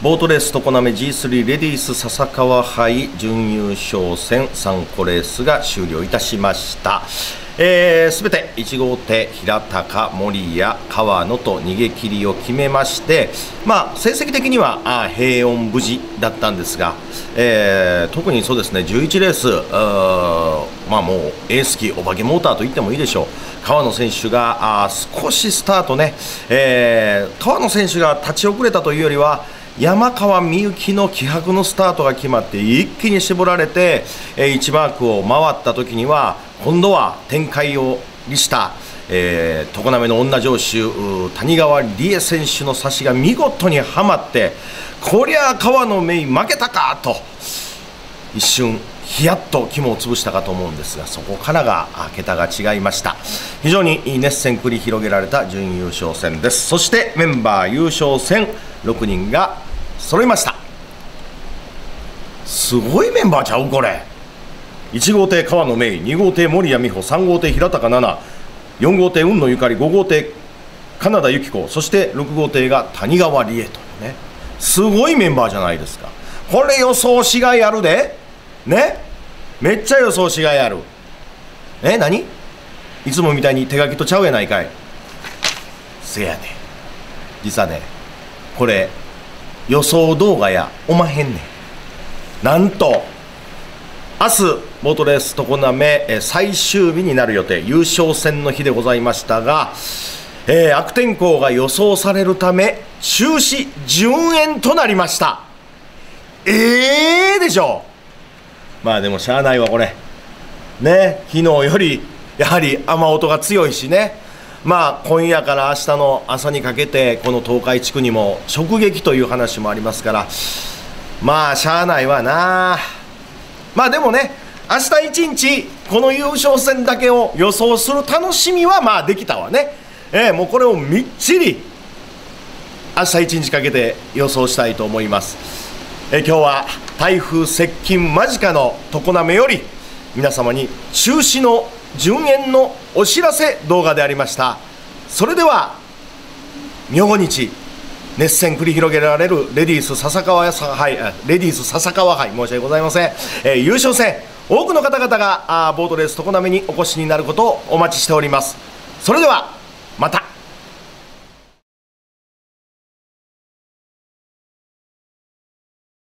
ボートレース常滑 G3 レディース笹川杯準優勝戦3個レースが終了いたしました。すべて1号艇平高、森谷、川野と逃げ切りを決めまして、成績的には平穏無事だったんですが、特にそうですね11レースもうエース機お化けモーターと言ってもいいでしょう。川野選手が少しスタートね、川野選手が立ち遅れたというよりは山川美幸の気迫のスタートが決まって一気に絞られて、1マークを回った時には今度は展開を利した、常滑の女城主谷川理恵選手の差しが見事にはまって、こりゃ川野芽衣負けたかと一瞬ヒヤッと肝を潰したかと思うんですが、そこからが桁が違いました。非常に熱戦繰り広げられた準優勝戦です。そしてメンバー優勝戦6人が揃いました。すごいメンバーちゃうこれ。1号艇川野芽衣、2号艇森谷美穂、3号艇平高奈々、4号艇雲野ゆかり、5号艇金田由紀子、そして6号艇が谷川理恵というね、すごいメンバーじゃないですか。これ予想しがいあるでね、めっちゃ予想しがいある。何いつもみたいに手書きとちゃうやないかい。せやね、実はねこれ予想動画やおまへんねん。なんと明日ボートレース常滑最終日になる予定、優勝戦の日でございましたが、悪天候が予想されるため中止順延となりました。でしょ。でもしゃあないわこれね。昨日よりやはり雨音が強いしね、今夜から明日の朝にかけてこの東海地区にも直撃という話もありますから、しゃあないわな。でもね、明日一日この優勝戦だけを予想する楽しみはできたわね。もうこれをみっちり明日一日かけて予想したいと思います。今日は台風接近間近の常滑より皆様に中止の順延のお知らせ動画でありました。それでは明後日熱戦繰り広げられるレディース笹川杯、申し訳ございません、優勝戦多くの方々がボートレース常滑にお越しになることをお待ちしております。それではまた。